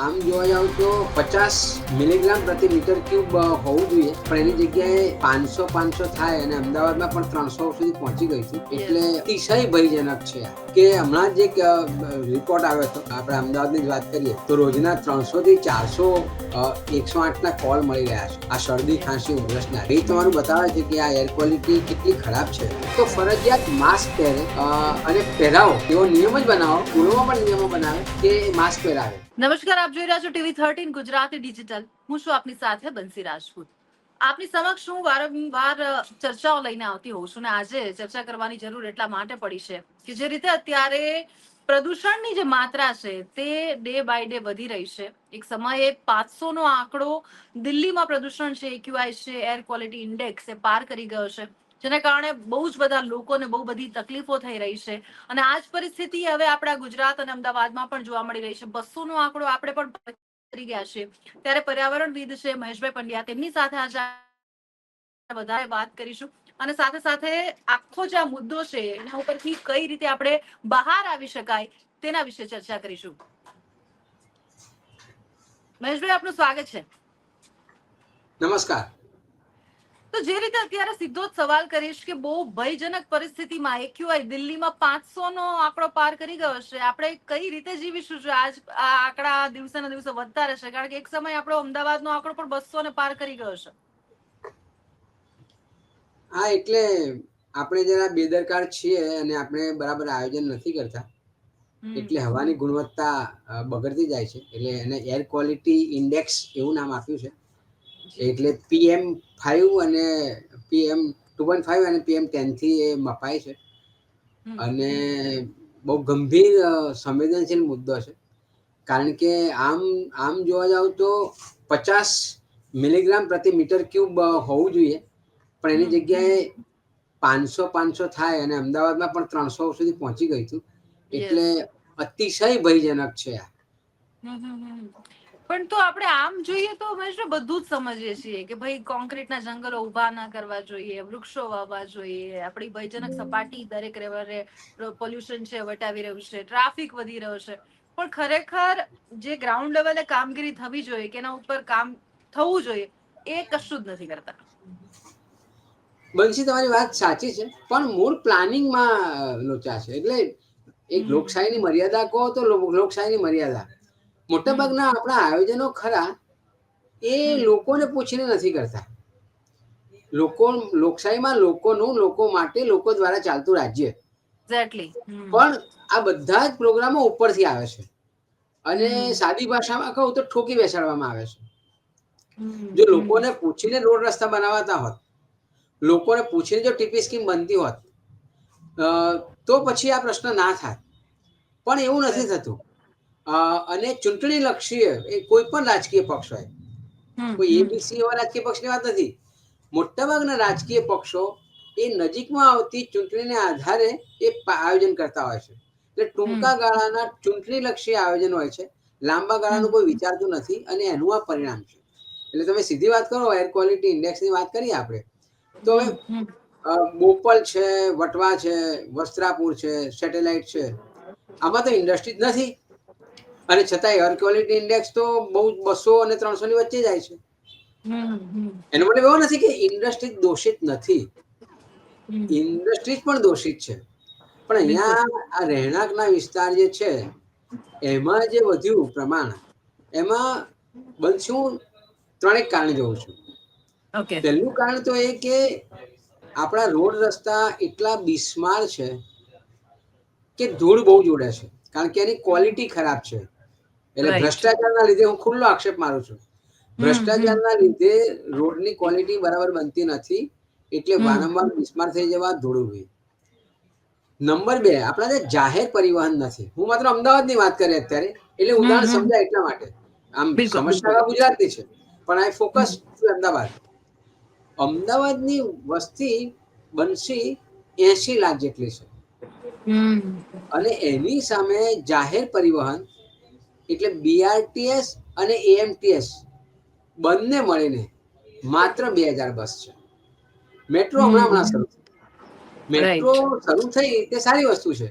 આમ જોવા જાવ તો 50 મિલીગ્રામ પ્રતિ મીટર ક્યુબ હોવું જોઈએ, પણ એની જગ્યાએ 500 થાય અને અમદાવાદમાં પણ 300 સુધી પહોંચી ગઈ છે. એટલે અતિશય ભયજનક છે કે હમણાં જ એક રિપોર્ટ આવ્યો હતો, આપણે અમદાવાદની જ વાત કરીએ તો રોજના 300 થી 400 108 ના કોલ મળી રહ્યા છે આ શરદી ખાંસી ઉધરસના. એ તમારું બતાવે છે કે આ એર ક્વોલિટી કેટલી ખરાબ છે. તો ફરજિયાત માસ્ક પહેરે અને પહેરાવો એવો નિયમ જ બનાવો, સ્કૂલોમાં પણ નિયમો બનાવે કે માસ્ક પહેરાવે. નમસ્કાર, આપ જોઈ રહ્યા છો ટીવી 13 ગુજરાતી ડિજિટલ. હું છું આપની સાથે બંસી રાજપૂત. આપની સમક્ષ હું વારંવાર ચર્ચાઓ લઈને આવતી હોઉં છું, ને આજે ચર્ચા કરવાની જરૂર એટલા માટે પડી છે કે જે રીતે અત્યારે પ્રદૂષણની જે માત્રા છે તે ડે બાય ડે વધી રહી છે. એક સમયે 500 નો આંકડો દિલ્હીમાં પ્રદૂષણ છે, એક્યુઆઈ છે, એર ક્વોલિટી ઇન્ડેક્સ એ પાર કરી ગયો છે, જેના કારણે બહુ જ બધા લોકોને બહુ બધી તકલીફો થઈ રહી છે. અને આ જ પરિસ્થિતિ હવે આપણા ગુજરાત અને અમદાવાદમાં પણ જોવા મળી રહી છે. 200 નો આંકડો આપણે પણ કરી ગયા છે. ત્યારે પર્યાવરણવિદ છે મહેશભાઈ પંડ્યા, તેમની સાથે આજે વધારે વાત કરીશું અને સાથે સાથે આખો જે આ મુદ્દો છે એના ઉપરથી કઈ રીતે આપણે બહાર આવી શકાય તેના વિશે ચર્ચા કરીશું. મહેશભાઈ, આપનું સ્વાગત છે. નમસ્કાર. તો જે રીતે અત્યારે સીધો જ સવાલ કરીશ કે બહુ ભયજનક પરિસ્થિતિમાં એક્યુઆઈ દિલ્હીમાં 500 નો આંકડો પાર કરી ગયો છે. આપણે કઈ રીતે જીવીશું જો આજ આ આંકડા દિવસે ને દિવસે વધતા રહેશે? કારણ કે એક સમય આપણો અમદાવાદનો આંકડો પણ 200 ને પાર કરી ગયો છે. હા, એટલે આપણે જરા બેદરકાર છીએ અને આપણે બરાબર આયોજન નથી કરતા, એટલે હવાની ગુણવત્તા બગડતી જાય છે. એટલે એને એર ક્વોલિટી ઇન્ડેક્સ એવું નામ આપ્યું છે. એટલે PM5 અને PM2.5 અને PM10 થી એ મપાય છે અને બહુ ગંભીર સંવેદનશીલ મુદ્દો છે. કારણ કે આમ જોવા જાવ તો 50 મિલીગ્રામ પ્રતિ મીટર ક્યુબ હોવું જોઈએ, પણ એની જગ્યાએ 500 થાય અને અમદાવાદમાં પણ 300 સુધી પહોંચી ગઈ હતું. એટલે અતિશય ભયજનક છે આ. પણ તો આપણે આમ જોઈએ તો બધું જ સમજીએ છીએ કે ભાઈ કોન્ક્રીટના જંગલો ઉભા ના કરવા જોઈએ, વૃક્ષો વાવવા જોઈએ, આપણી ભયજનક સપાટી દરેક રવિવારે પોલ્યુશન છે વટાવી રહ્યું છે, ટ્રાફિક વધી રહ્યો છે. પણ ખરેખર જે ગ્રાઉન્ડ લેવલે કામગીરી થવી જોઈએ કે એના ઉપર કામ થવું જોઈએ એ કશું જ નથી કરતા. બંસી, તમારી વાત સાચી છે, પણ મૂળ પ્લાનિંગમાં લોચા છે. એટલે એક લોકશાહીની મર્યાદા કહો તો લોકશાહીની મર્યાદા. મોટાભાગના આપણા આયોજનો ખરા એ લોકોને પૂછીને નથી કરતા. લોકશાહીમાં લોકોનું, લોકો માટે, લોકો દ્વારા ચાલતું રાજ્ય. એક્ઝેક્ટલી. પણ આ બધા જ પ્રોગ્રામો ઉપરથી આવે છે અને સાદી ભાષામાં કહું તો ઠોકી બેસાડવામાં આવે છે. જો લોકોને પૂછીને રોડ રસ્તા બનાવાતા હોત, લોકોને પૂછીને જો ટીપી સ્કીમ બનતી હોત તો પછી આ પ્રશ્ન ના થાય. પણ એવું નથી થતું. અને ચૂંટણી લક્ષી એ કોઈ પણ રાજકીય પક્ષ હોય, કોઈ એબીસી એવા રાજકીય પક્ષની વાત નથી. મોટાભાગના રાજકીય પક્ષો એ નજીકમાં આવતી ચૂંટણીને આધારે એ આયોજન કરતા હોય છે. એટલે ટૂંકા ગાળાના ચૂંટણી લક્ષી આયોજન હોય છે, લાંબા ગાળાનું કોઈ વિચારતું નથી અને એનું આ પરિણામ છે. એટલે તમે સીધી વાત કરો, એર ક્વોલિટી ઇન્ડેક્સની વાત કરીએ આપણે તો હવે બોપલ છે, વટવા છે, વસ્ત્રાપુર છે, સેટેલાઇટ છે, આમાં તો ઇન્ડસ્ટ્રી જ નથી અને છતાં એર ક્વોલિટી ઇન્ડેક્સ તો બહુ 200 અને 300 ની વચ્ચે જાય છે. એનો મતલબ એવો નથી કે ઇન્ડસ્ટ્રી દોષિત નથી, ઇન્ડસ્ટ્રી પણ દોષિત છે. પણ અહીંયા આ રહેણાંકના વિસ્તાર જે છે એમાં જે વધ્યું પ્રમાણ, એમાં બનશું ત્રણેક કારણે જોઉં છું. પહેલું કારણ તો એ કે આપણા રોડ રસ્તા એટલા બિસ્માર છે કે ધૂળ બહુ જોડે છે, કારણ કે એની ક્વોલિટી ખરાબ છે. એટલે ભ્રષ્ટાચારના લીધે હું ખુલ્લો આક્ષેપ મારું છું. ભ્રષ્ટાચારના લીધે રોડની ક્વોલિટી બરાબર બનતી નથી, એટલે વારંવાર બિસ્માર થઈ જવા, ધૂળ ઉડવી. નંબર 2, આપણા જે જાહેર પરિવહન નથી. હું માત્ર અમદાવાદની વાત કરી અત્યારે, એટલે ઉદાહરણ સમજાય એટલા માટે. આમ સમસ્યા ગુજરાતની છે, પણ આ ફોકસ અમદાવાદ. અમદાવાદની વસ્તી બનશી 80 લાખ જેટલી છે અને એની સામે જાહેર પરિવહન એટલે BRTS અને AMTS બંને મળીને માત્ર 2000 બસ છે. મેટ્રો હમણાં શરૂ થઈ. મેટ્રો શરૂ થઈ તે સારી વસ્તુ છે,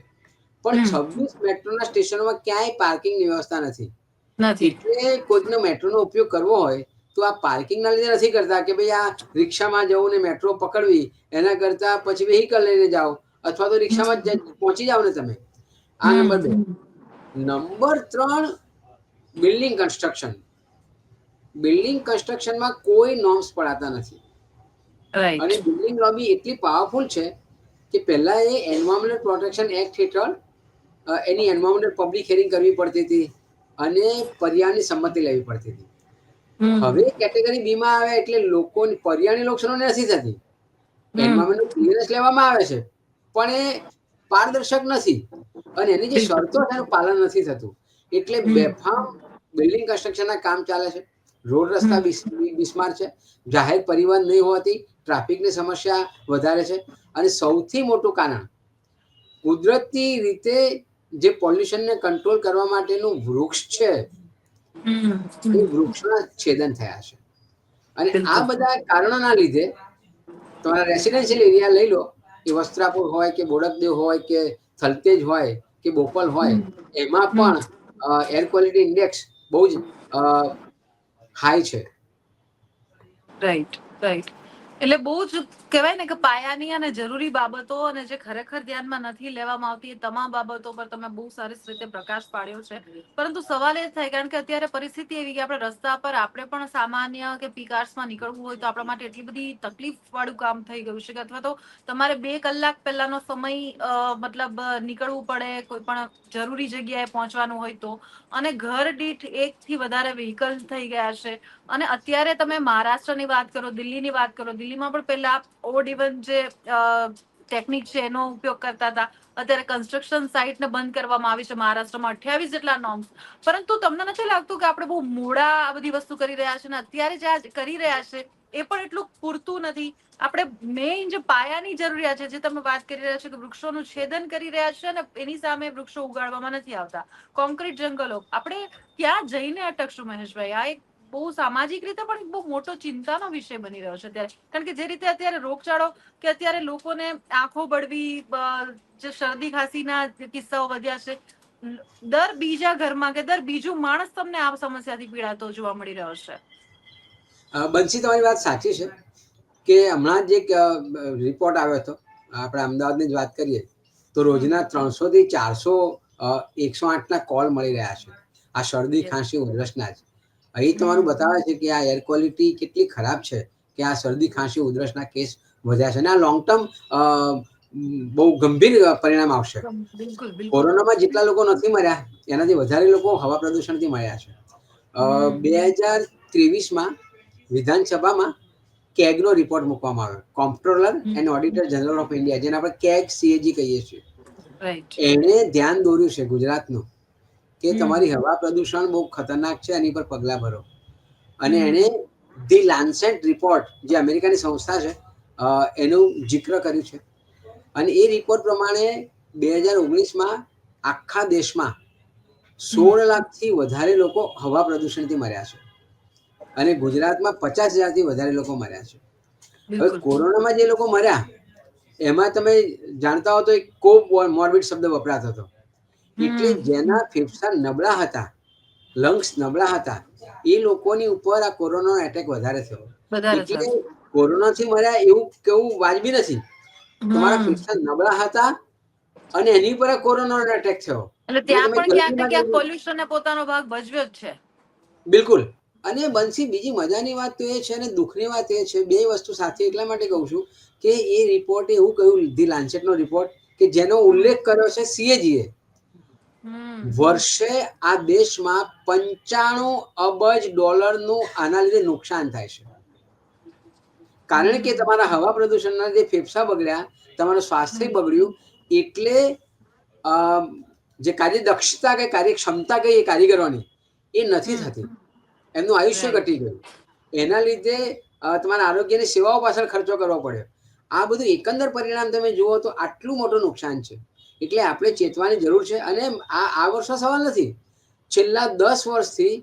પણ 26 મેટ્રોના સ્ટેશનોમાં ક્યાંય પાર્કિંગની વ્યવસ્થા નથી. નથી. એટલે કોઈકનો મેટ્રોનો ઉપયોગ કરવો હોય તો આ પાર્કિંગના લીધે નથી કરતા કે ભાઈ આ રિક્ષામાં જવું ને મેટ્રો પકડવી, એના કરતા પછી વેહિકલ લઈને જાઓ અથવા તો રિક્ષામાં જ પહોંચી જાઓ ને તમે. આ number 2. Number 3, building construction. Building કન્સ્ટ્રક્શનમાં કોઈ નોર્મ્સ પડાતા નથી. અને રાઈટ. બિલ્ડિંગ લોબી એટલી પાવરફુલ છે કે પહેલા એ એન્વાયરમેન્ટ પ્રોટેક્શન એક્ટ હેઠળ એની એન્વાયરમેન્ટ પબ્લિક હિયરિંગ કરવી પડતી હતી અને પર્યાવરણની સંમતિ લેવી પડતી હતી. હવે કેટેગરી બી માં આવે એટલે લોકોની પર્યાવરણની નુકસાન નથી થતી, એન્વાયરમેન્ટ ક્લિયરન્સ લેવામાં આવે છે પણ એ પારદર્શક નથી અને એની જે શરતો છે એનું પાલન નથી થતું. એટલે બેફામ બિલ્ડિંગ કન્સ્ટ્રક્શનના કામ ચાલે છે, રોડ રસ્તા બિસ્માર છે, જાહેર પરિવહન નહીં હોવાથી ટ્રાફિકની સમસ્યા વધારે છે અને સૌથી મોટું કારણ કુદરતી રીતે જે પોલ્યુશનને કંટ્રોલ કરવા માટેનું વૃક્ષ છે એ વૃક્ષોના છેદન થયા છે. અને આ બધા કારણોના લીધે તમારા રેસિડેન્શિયલ એરિયા લઈ લો, એ વસ્ત્રાપુર હોય કે બોડકદેવ હોય કે થલતેજ હોય કે બોપલ હોય, એમાં પણ એર ક્વોલિટી ઇન્ડેક્સ બહુ જ હાઈ છે. Right, right. એટલે બહુ જ કહેવાય ને કે પાયાની અને જરૂરી બાબતો અને જે ખરેખર ધ્યાનમાં નથી લેવામાં આવતી એ તમામ બાબતો પર તમે બહુ સરસ રીતે પ્રકાશ પાડ્યો છે. પરંતુ સવાલ એ થાય, કારણ કે અત્યારે પરિસ્થિતિ એવી કે આપણે રસ્તા પર આપણે પણ સામાન્ય કે પીકાર્સમાં નીકળવું હોય તો આપણા માટે એટલી બધી તકલીફ વાળું કામ થઈ ગયું છે કે અથવા તો તમારે 2 કલાક પહેલાનો સમય મતલબ નીકળવું પડે કોઈ પણ જરૂરી જગ્યાએ પહોંચવાનું હોય તો, અને ઘર દીઠ 1 થી વધારે વ્હીકલ થઈ ગયા છે. અને અત્યારે તમે મહારાષ્ટ્રની વાત કરો, દિલ્હીની વાત કરો, દિલ્હીમાં પણ પહેલા ઓડ ઇવન જે ટેકનિક છે એનો ઉપયોગ કરતા હતા, અત્યારે કન્સ્ટ્રક્શન સાઇટને બંધ કરવામાં આવી છે મહારાષ્ટ્રમાં 28 જેટલા નોર્મ્સ. પરંતુ તમને નથી લાગતું કે આપણે બહુ મોડા આ બધી વસ્તુ કરી રહ્યા છે ને અત્યારે જે આ કરી રહ્યા છે એ પણ એટલું પૂરતું નથી? આપણે મેઇન જે પાયાની જરૂરિયાત છે, જે તમે વાત કરી રહ્યા છો કે વૃક્ષોનું છેદન કરી રહ્યા છે અને એની સામે વૃક્ષો ઉગાડવામાં નથી આવતા, કોન્ક્રીટ જંગલો, આપણે ક્યાં જઈને અટકશું મહેશભાઈ? આ એક બહુ સામાજિક રીતે પણ એક બહુ મોટો ચિંતાનો વિષય બની રહ્યો છે અત્યારે. કારણ કે જે રીતે અત્યારે રોગચાળો કે અત્યારે લોકોને આંખો બળવી, જે શરદી ખાંસીના કિસ્સાઓ વધ્યા છે, દર બીજા ઘરમાં કે દર બીજું માણસ તમને આ સમસ્યાથી પીડાતો જોવા મળી રહ્યો છે. બંસી, તમારી વાત સાચી છે કે હમણાં જ એક રિપોર્ટ આવ્યો હતો, આપણે અમદાવાદની જ વાત કરીએ તો રોજના 300 થી 400 108ના કોલ મળી રહ્યા છે આ શરદી ખાંસી ઉધરસના જ. અહીં તમારું બતાવે છે કે આ એર ક્વોલિટી કેટલી ખરાબ છે કે આ શરદી ખાંસી ઉધરસના કેસ વધ્યા છે અને આ લોંગ ટર્મ બહુ ગંભીર પરિણામ આવશે. કોરોનામાં જેટલા લોકો નથી મર્યા એનાથી વધારે લોકો હવા પ્રદૂષણથી મર્યા છે. 2023માં વિધાનસભામાં કેગનો રિપોર્ટ મૂકવામાં આવ્યો, કોમ્પ્ટ્રોલર and auditor general of India, જેને આપણે કેગ CAG કહીએ છીએ. એણે ધ્યાન દોર્યું છે ગુજરાતનું કે તમારી હવા પ્રદૂષણ બહુ ખતરનાક છે, એની પર પગલાં ભરો. અને એણે ધી લાન્સેટ રિપોર્ટ, જે અમેરિકાની સંસ્થા છે, એનું જિક્ર કર્યું છે. અને એ રિપોર્ટ પ્રમાણે 2019માં આખા દેશમાં 16 લાખથી વધારે લોકો હવા પ્રદૂષણથી મર્યા છે અને ગુજરાતમાં 50,000થી વધારે લોકો મર્યા છે. હવે કોરોનામાં જે લોકો મર્યા એમાં તમે જાણતા હો તો એક કોમોર્બિડ શબ્દ વપરાતો હતો, એટલે જેના ફેફસા નબળા હતા, લંગ્સ નબળા હતા, એ લોકોની ઉપર આ કોરોનાનો એટેક વધારે થયો. એટલે કોરોનાથી મર્યા એવું કેવું વાજબી નથી. તમારા ફેફસા નબળા હતા અને એની પર કોરોનાનો એટેક થયો. એટલે ત્યાં પણ ક્યાંક ને ક્યાંક પોલ્યુશનને પોતાનો ભાગ ભજવ્યો જ છે. બિલકુલ. અને બંસી, બીજી મજાની વાત તો એ છે અને દુઃખની વાત એ છે, બે વસ્તુ સાથે એટલા માટે કહું છું કે એ રિપોર્ટે એવું કહ્યું, ધી લાન્સેટનો રિપોર્ટ, કે જેનો ઉલ્લેખ કર્યો છે CAGએ, વર્ષે આ દેશમાં $95 અબજ આના લીધે નુકસાન થાય છે. કારણ કે તમારા હવા પ્રદૂષણના જે ફેફસા બગડ્યા, તમારું સ્વાસ્થ્ય બગડ્યું, એટલે જે કાર્યદક્ષતા કે કાર્યક્ષમતા કહીએ કારીગરોની, એ નથી થતી, એમનું આયુષ્ય ઘટી ગયું. એના લીધે તમારા આરોગ્યની સેવાઓ પાછળ ખર્ચો કરવો પડ્યો. આ બધું એકંદર પરિણામ તમે જુઓ તો આટલું મોટું નુકસાન છે. એટલે આપણે ચેતવાની જરૂર છે. અને આ વર્ષનો સવાલ નથી, છેલ્લા 10 વર્ષથી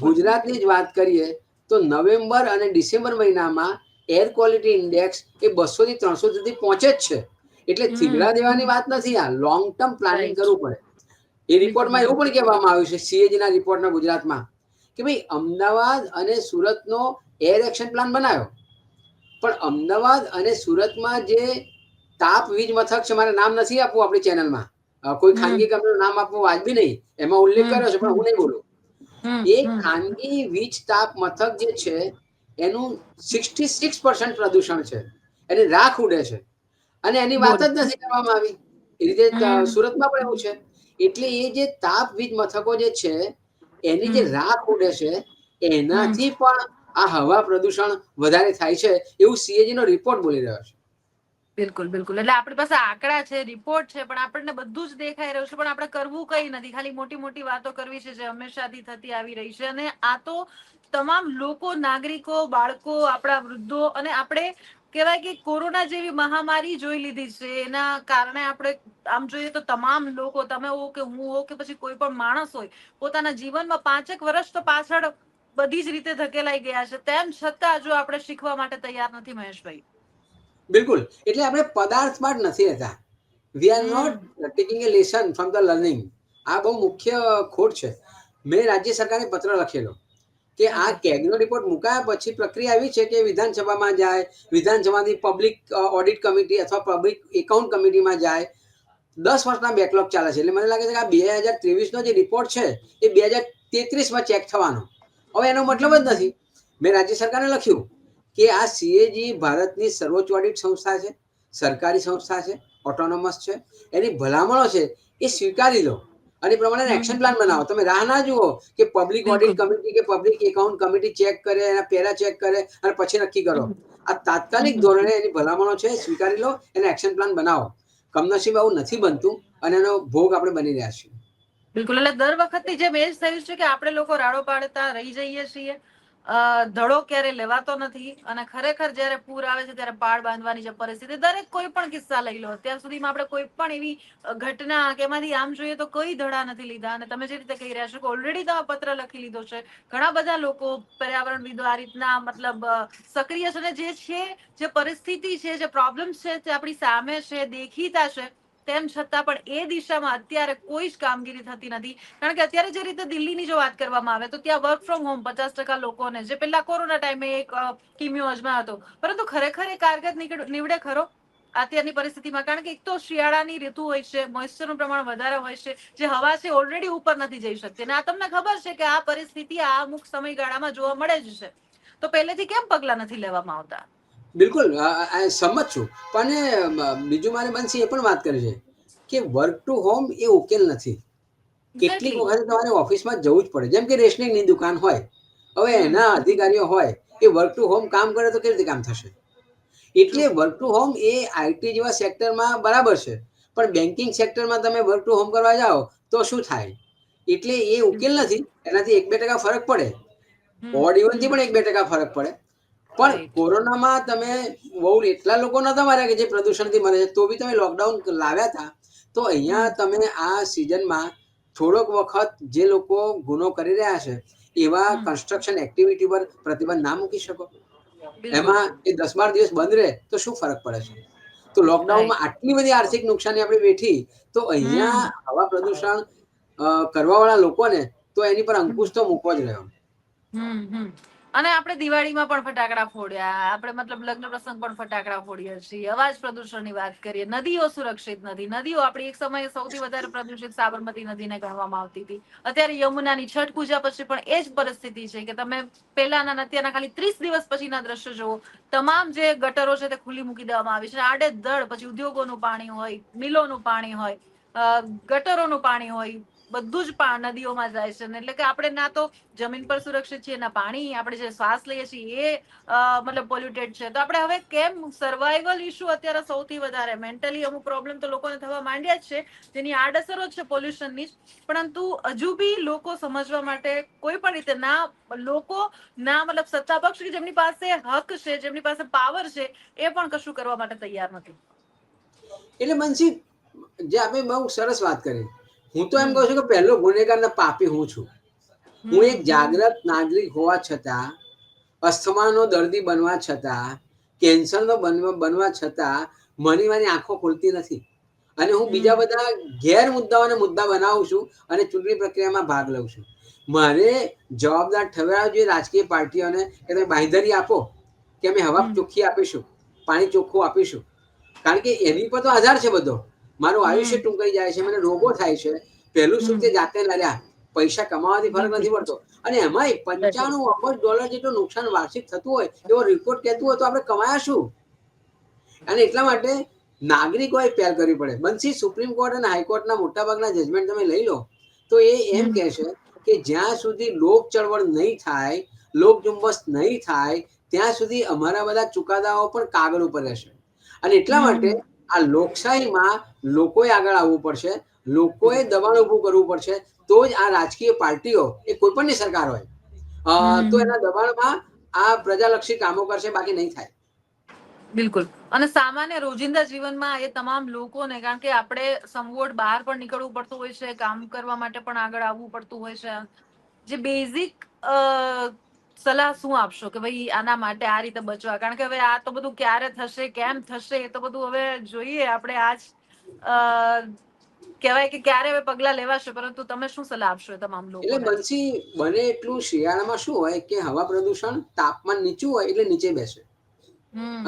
ગુજરાતની જ વાત કરીએ તો નવેમ્બર અને ડિસેમ્બર મહિનામાં એર ક્વોલિટી ઇન્ડેક્સ એ 200 થી 300 સુધી પહોંચે જ છે. એટલે થીગડા દેવાની વાત નથી, આ લોંગ ટર્મ પ્લાનિંગ કરવું પડે. એ રિપોર્ટમાં એવું પણ કહેવામાં આવ્યું છે સીએજી ના રિપોર્ટના ગુજરાતમાં કે ભાઈ અમદાવાદ અને સુરતનો એર એક્શન પ્લાન બનાવ્યો, પણ અમદાવાદ અને સુરતમાં જે તાપ વીજ મથક છે, મારે નામ નથી આપવું આપણી ચેનલમાં, કોઈ ખાનગી કંપનીનું નામ આપવું વાજબી નહીં, એમાં ઉલ્લેખ કર્યો છે પણ હું નહીં બોલું. એ ખાનગી વીજ તાપ મથક જે છે એનું 66% પ્રદૂષણ છે, એની રાખ ઉડે છે અને એની વાત જ નથી કરવામાં આવી. એ રીતે સુરતમાં પણ એવું છે. એટલે એ જે તાપ વીજ મથકો જે છે એની જે રાખ ઉડે છે એનાથી પણ આ હવા પ્રદૂષણ વધારે થાય છે એવું સીએજી નો રિપોર્ટ બોલી રહ્યો છે. બિલકુલ બિલકુલ. એટલે આપણી પાસે આંકડા છે, રિપોર્ટ છે, પણ આપણને બધું જ દેખાઈ રહ્યું છે, પણ આપણે કરવું કઈ નથી, ખાલી મોટી મોટી વાતો કરવી છે જે હંમેશાથી થતી આવી રહી છે. અને આ તો તમામ લોકો, નાગરિકો, બાળકો, આપણા વૃદ્ધો, અને આપણે કહેવાય કે કોરોના જેવી મહામારી જોઈ લીધી છે. એના કારણે આપણે આમ જોઈએ તો તમામ લોકો, તમે હો કે હું હો કે પછી કોઈ પણ માણસ હોય, પોતાના જીવનમાં 5 વર્ષ તો પાછળ બધી જ રીતે ધકેલાઈ ગયા છે. તેમ છતાં જો આપણે શીખવા માટે તૈયાર નથી મહેશભાઈ. બિલકુલ. એટલે આપણે પદાર્થમાં જ નથી રહેતા. We are not taking a lesson from the learning. આ બહુ મુખ્ય ખોટ છે. મેં રાજ્ય સરકારને પત્ર લખેલો કે આ કેગનો રિપોર્ટ મુકાયા પછી પ્રક્રિયા આવી છે કે વિધાનસભામાં જાય, વિધાનસભાની પબ્લિક ઓડિટ કમિટી અથવા પબ્લિક એકાઉન્ટ કમિટીમાં જાય. 10 વર્ષના બેકલોગ ચાલે છે. એટલે મને લાગે છે કે આ 2023 નો જે રિપોર્ટ છે એ 2033માં ચેક થવાનો. હવે એનો મતલબ જ નથી. મેં રાજ્ય સરકારને લખ્યું કે આ સીએજી ભારતની સર્વોચ્ચ ઓડિટ સંસ્થા છે, સરકારી સંસ્થા છે, ઓટોનોમસ છે, એની ભલામણો છે એ સ્વીકારી લો અને એ પ્રમાણે એક્શન પ્લાન બનાવો. તમે રાહ ના જુઓ કે પબ્લિક ઓડિટ કમિટી કે પબ્લિક એકાઉન્ટ કમિટી ચેક કરે, એના પેરા ચેક કરે અને પછી નક્કી કરો. આ તાત્કાલિક ધોરણે એની ભલામણો છે, સ્વીકારી લો, એને એક્શન પ્લાન બનાવો. કમનસીબે આવું નથી બનતું અને એનો ભોગ આપણે બની રહ્યા છીએ. બિલકુલ. એટલે દર વખતની જેમ એ જ થયું છે કે આપણે લોકો રાડો પાડતા રહી જઈએ છીએ, ધડો ક્યારે લેવાતો નથી, અને ખરેખર જયારે પૂર આવે છે ત્યારે પાળ બાંધવાની જે પરિસ્થિતિ, દરેક કોઈ પણ કિસ્સા લઈ લો, અત્યાર સુધીમાં આપણે કોઈ પણ એવી ઘટના કે એમાંથી આમ જોઈએ તો કોઈ ધડા નથી લીધા. અને તમે જે રીતે કહી રહ્યા છો કે ઓલરેડી તમે પત્ર લખી લીધો છે, ઘણા બધા લોકો, પર્યાવરણવિદો આ રીતના મતલબ સક્રિય છે, અને જે છે, જે પરિસ્થિતિ છે, જે પ્રોબ્લેમ્સ છે તે આપણી સામે છે, દેખીતા છે, તેમ છતાં પણ એ દિશામાં અત્યારે કોઈ જ કામગીરી થતી નથી. કારણ કે અત્યારે જે રીતે દિલ્હીની જો વાત કરવામાં આવે તો ત્યાં વર્ક ફ્રોમ હોમ 50% લોકોને, જે પેલા કોરોના ટાઈમે એક કિમિયો અજમા હતો, પરંતુ ખરેખર એ કારગર નીવડે ખરો અત્યારની પરિસ્થિતિમાં? કારણ કે એક તો શિયાળાની ઋતુ હોય છે, મોઇસ્ચરનું પ્રમાણ વધારે હોય છે, જે હવા છે ઓલરેડી ઉપર નથી જઈ શકતી, અને આ તમને ખબર છે કે આ પરિસ્થિતિ આ અમુક સમયગાળામાં જોવા મળે જ છે. તો પહેલેથી કેમ પગલા નથી લેવામાં આવતા? બિલકુલ સંમત છું. પણ બીજું મારે બનશે એ પણ વાત કરી છે કે વર્ક ટુ હોમ એ ઉકેલ નથી. કેટલીક વખતે તમારે ઓફિસમાં જવું જ પડે. જેમ કે રેશનિંગની દુકાન હોય, હવે એના અધિકારીઓ હોય એ વર્ક ટુ હોમ કામ કરે તો કેવી રીતે કામ થશે? એટલે work to home A IT જેવા સેક્ટરમાં બરાબર છે, પણ બેન્કિંગ સેક્ટરમાં તમે વર્ક ટુ હોમ કરવા જાઓ તો શું થાય? એટલે એ ઉકેલ નથી. એનાથી 1-2% ફરક પડે, ઓડ ઇવનથી પણ 1-2% ફરક પડે. પણ કોરોનામાં તમે બહુ એટલા લોકો નતા માર્યા કે જે પ્રદૂષણથી મરે છે, તો બી તમે લોકડાઉન લાવ્યા હતા. તો અહીંયા તમે આ સિઝનમાં થોડોક વખત જે લોકો ગુનો કરી રહ્યા છે એવા કન્સ્ટ્રક્શન એક્ટિવિટી પર પ્રતિબંધ ના મૂકી શકો? એમાં એ 10-12 દિવસ બંધ રહે તો શું ફરક પડે છે? તો લોકડાઉનમાં આટલી બધી આર્થિક નુકસાની આપણે વેઠી, તો અહીંયા હવા પ્રદૂષણ કરવા વાળા લોકોને તો એની પર અંકુશ તો મૂકવો જ રહ્યો. અને આપણે દિવાળીમાં પણ ફટાકડા ફોડ્યા, આપણે મતલબ લગ્ન પ્રસંગ પણ ફટાકડા ફોડીએ છીએ, અવાજ પ્રદૂષણની વાત કરીએ, નદીઓ સુરક્ષિત નથી. નદીઓ આપણી એક સમયે સૌથી વધારે પ્રદૂષિત સાબરમતી નદીને ગણવામાં આવતી હતી. અત્યારે યમુનાની છઠ પૂજા પછી પણ એ જ પરિસ્થિતિ છે કે તમે પહેલાના અત્યારના ખાલી 30 દિવસ પછીના દ્રશ્યો જુઓ, તમામ જે ગટરો છે તે ખુલ્લી મૂકી દેવામાં આવી છે. આડેધડ પછી ઉદ્યોગોનું પાણી હોય, મિલોનું પાણી હોય, ગટરોનું પાણી હોય, બધું જ નદીઓમાં જાય છે. એટલે કે આપણે ના તો જમીન પર સુરક્ષિત છીએ, ના પાણી, આપણે જે શ્વાસ લઈએ છીએ એ મતલબ પોલ્યુટેડ છે. તો આપણે હવે કેમ સર્વાઈવલ ઇશ્યુ અત્યારે સૌથી વધારે, મેન્ટલી અમુક પ્રોબ્લેમ તો લોકોને થવા માંડ્યા જ છે, જેની આડઅસરો છે પોલ્યુશનની, પરંતુ હજુ બી લોકો સમજવા માટે કોઈ પણ રીતે ના લોકો, ના મતલબ સત્તા પક્ષ કે જેમની પાસે હક છે, જેમની પાસે પાવર છે, એ પણ કશું કરવા માટે તૈયાર નથી. એટલે મનસી, જે આપણે બહુ સરસ વાત કરી. હું તો એમ કહું છું કે પહેલો ગુનેગાર ને પાપી હું છું. હું એક જાગૃત નાગરિક હોવા છતાં, અસ્થમાનો દર્દી બનવા છતાં, કેન્સરનો બનવા છતાં મારી આંખો ખુલતી નથી. અને હું બીજા બધા ગેર મુદ્દાઓને મુદ્દા બનાવું છું અને ચૂંટણી પ્રક્રિયામાં ભાગ લઉં છું. મારે જવાબદાર ઠરાવવા જોઈએ રાજકીય પાર્ટીઓને કે તમે બાંહેધરી આપો કે અમે હવા ચોખ્ખી આપીશું, પાણી ચોખ્ખું આપીશું, કારણ કે એની પર તો આધાર છે બધો. મારું આયુષ્ય ટૂંકાઈ જાય છે, મને રોગો થાય છે. પહેલું સુખ તે જાતે લડ્યા, પૈસા કમાવાથી ફરક નથી પડતો. અને એમાંય $95 જેટલું નુકસાન વાર્ષિક થતું હોય એવો રિપોર્ટ કહેતું હોય તો આપણે કમાયા શું? અને એટલા માટે નાગરિકોએ પહેલ કરવી પડે. બંસી સુપ્રીમ કોર્ટ અને હાઈકોર્ટના મોટાભાગના જજમેન્ટ તમે લઈ લો તો એ એમ કહે છે કે જ્યાં સુધી લોક ચળવળ નહીં થાય, લોક ઝુંબશ નહીં થાય, ત્યાં સુધી અમારા બધા ચુકાદાઓ પણ કાગળ ઉપર રહેશે. અને એટલા માટે આ લોકશાહીમાં લોકોએ આગળ આવવું પડશે, લોકોએ દબાણ ઊભું કરવું પડશે, તો જ આ રાજકીય પાર્ટીઓ એ કોઈ પણની સરકાર હોય તો એના દબાણમાં આ પ્રજાલક્ષી કામો કરશે, બાકી નહીં થાય. બિલકુલ. અને સામાન્ય રોજિંદા જીવનમાં એ તમામ લોકોને, કારણ કે આપણે સમવોટ બહાર પણ નીકળવું પડતું હોય છે, કામ કરવા માટે પણ આગળ આવવું પડતું હોય છે, જે બેઝિક સલાહ શું આપશો કે ભાઈ આના માટે આ રીતે બચવા? કારણ કે હવે આ તો બધું ક્યારે થશે, કેમ થશે, એ તો બધું હવે જોઈએ આપણે. આજ કહેવાય કે ક્યારે હવે પગલા લેવાશે, પરંતુ તમે શું સલાહ આપશો એ તમામ એટલે લોકોને? બંસી બને એટલું શિયાળામાં શું હોય કે હવા પ્રદૂષણ તાપમાન નીચું હોય એટલે નીચે બેસે,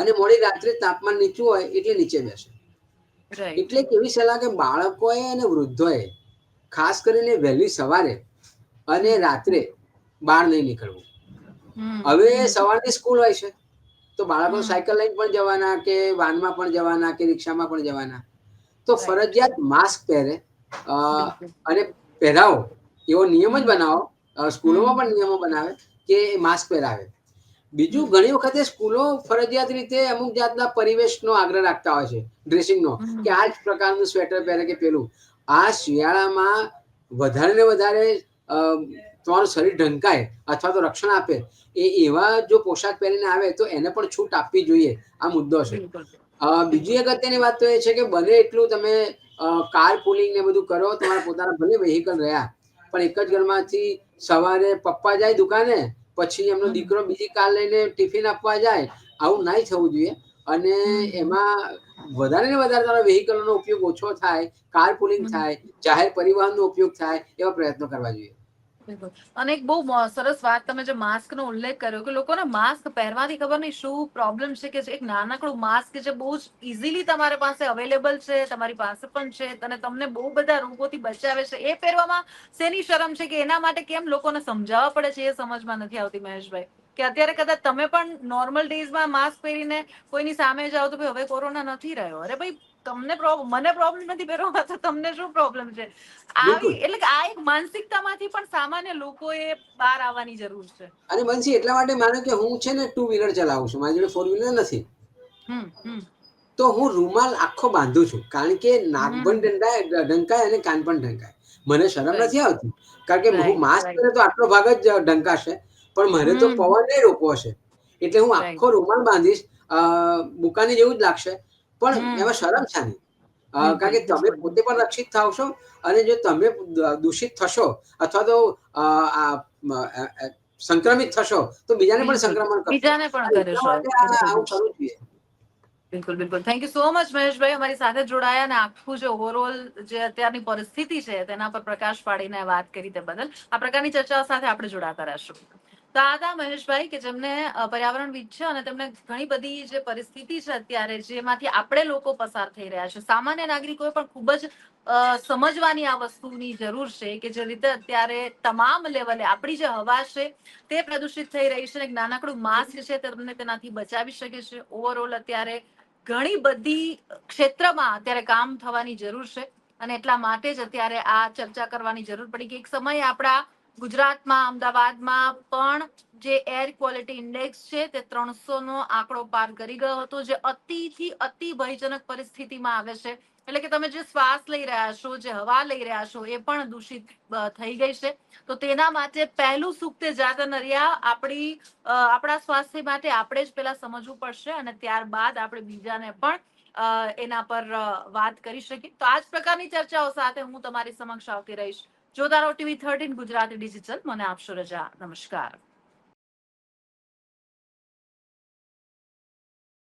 અને મોડી રાત્રે તાપમાન નીચું હોય એટલે નીચે બેસે. એટલે કેવી સલાહ કે બાળકોએ અને વૃદ્ધોએ ખાસ કરીને વહેલી સવારે અને રાત્રે બહાર નહીં નીકળવું. હવે સવારની સ્કૂલ હોય છે તો બાળકો સાયકલ લઈને પણ જવાના, કે વાનમાં પણ જવાના, કે રિક્ષામાં પણ જવાના, તો ફરજિયાત માસ્ક પહેરે અને પહેરાવો એવો નિયમ જ બનાવો. સ્કૂલોમાં પણ નિયમો બનાવે કે માસ્ક પહેરાવે. બીજું, ઘણી વખતે સ્કૂલો ફરજિયાત રીતે અમુક જાતના પરિવેશનો આગ્રહ રાખતા હોય છે, ડ્રેસિંગનો, કે આ જ પ્રકારનું સ્વેટર પહેરે કે પેલું. આ શિયાળામાં વધારે ને વધારે તમારું શરીર ઢંકાય અથવા તો રક્ષણ આપે એવા જો પોશાક પહેરીને આવે તો એને પણ છૂટ આપવી જોઈએ. આ મુદ્દો છે. બીજી અગત્યની વાત તો એ છે કે બને એટલું તમે કાર પુલિંગ ને બધું કરો. તમારા પોતાના ભલે વેહિકલ રહ્યા, પણ એક જ ઘરમાંથી સવારે પપ્પા જાય દુકાને, પછી એમનો દીકરો બીજી કાર લઈને ટિફિન આપવા જાય, આવું નહીં થવું જોઈએ. અને એમાં વધારે ને વધારે તમારા વેહિકલનો ઉપયોગ ઓછો થાય, કાર પુલિંગ થાય, જાહેર પરિવહનનો ઉપયોગ થાય, એવા પ્રયત્નો કરવા જોઈએ. અને એક બહુ સરસ વાત તમે જે માસ્કનો ઉલ્લેખ કર્યો કે લોકોને માસ્ક પહેરવાથી ખબર નહીં શું પ્રોબ્લેમ છે કે એક નાનકડું માસ્ક જે બહુ જ ઇઝીલી તમારી પાસે અવેલેબલ છે, તમારી પાસે પણ છે, અને તમને બહુ બધા રોગોથી બચાવે છે, એ પહેરવામાં શેની શરમ છે કે એના માટે કેમ લોકોને સમજાવવા પડે છે, એ સમજમાં નથી આવતી મહેશભાઈ. કે અત્યારે કદાચ તમે પણ નોર્મલ ડેઝમાં માસ્ક પહેરીને કોઈની સામે જાઓ તો ભાઈ હવે કોરોના નથી રહ્યો, અરે ભાઈ તમને મને પ્રોબ્લેમ નથી પહેરવામાં, તો તમને શું પ્રોબ્લેમ છે? આવી એટલે કે આ એક માનસિકતામાંથી પણ સામાન્ય લોકોએ બહાર આવવાની જરૂર છે. અને બંસી એટલા માટે માનો કે હું છે ને 2 વ્હીલર ચલાવું છું, મારી જોડે 4 વ્હીલર નથી, તો હું રૂમાલ આખો બાંધું છું, કારણ કે નાક પણ ઢંકાય અને કાન પણ ઢંકાય. મને શરમ નથી આવતી, કારણ કે હું માસ્ક પહેરે તો આટલો ભાગ જ ઢંકાશે, પણ મને તો પવન રોકવો છે, એટલે હું આખો રૂમાલ બાંધીશ. બુકાની જેવું જ લાગશે, પણ એમાં શરમ છે નહીં. કારણ કે તમે પોતે પણ રક્ષિત થાવશો, અને જો તમે દૂષિત થશો અથવા તો સંક્રમિત થશો તો બીજાને પણ સંક્રમણ કરશો. બીજાને પણ એટલા માટે આવું કરવું જોઈએ. બિલકુલ બિલકુલ. થેન્ક યુ સો મચ મહેશભાઈ, અમારી સાથે જોડાયા અને આખું જે ઓવરઓલ જે અત્યારની પરિસ્થિતિ છે તેના પર પ્રકાશ પાડીને વાત કરી તે બદલ. આ પ્રકારની ચર્ચાઓ સાથે આપણે જોડાતા રહેશું. તો આ હતા મહેશભાઈ કે જેમને પર્યાવરણવિદ છે અને તેમને ઘણી બધી જે પરિસ્થિતિ છે અત્યારે જેમાંથી આપણે લોકો પસાર થઈ રહ્યા છે, સામાન્ય નાગરિકોએ પણ ખૂબ જ સમજવાની આ વસ્તુની જરૂર છે કે જે રીતે અત્યારે તમામ લેવલે આપણી જે હવા છે તે પ્રદૂષિત થઈ રહી છે. એક નાનકડું માસ્ક છે તે તમને તેનાથી બચાવી શકે છે. ઓવરઓલ અત્યારે ઘણી બધી ક્ષેત્રમાં અત્યારે કામ થવાની જરૂર છે, અને એટલા માટે જ અત્યારે આ ચર્ચા કરવાની જરૂર પડી કે એક સમય આપણા ગુજરાતમાં, અમદાવાદમાં પણ જે એર ક્વોલિટી ઇન્ડેક્સ છે તે 300 નો આંકડો પાર કરી ગયો હતો, જે અતિથી અતિ ભયજનક પરિસ્થિતિમાં આવે છે. એટલે કે તમે જે શ્વાસ લઈ રહ્યા છો, જે હવા લઈ રહ્યા છો, એ પણ દૂષિત થઈ ગઈ છે. તો તેના માટે પહેલું સુખ તે જાત નર્યા આપણા સ્વાસ્થ્ય માટે આપણે જ પેલા સમજવું પડશે, અને ત્યારબાદ આપણે બીજાને પણ એના પર વાત કરી શકીએ. તો આ જ પ્રકારની ચર્ચાઓ સાથે હું તમારી સમક્ષ આવતી રહીશ. જોતા રહો TV 13 ગુજરાતી ડિજિટલ. મને આપશો રજા. નમસ્કાર.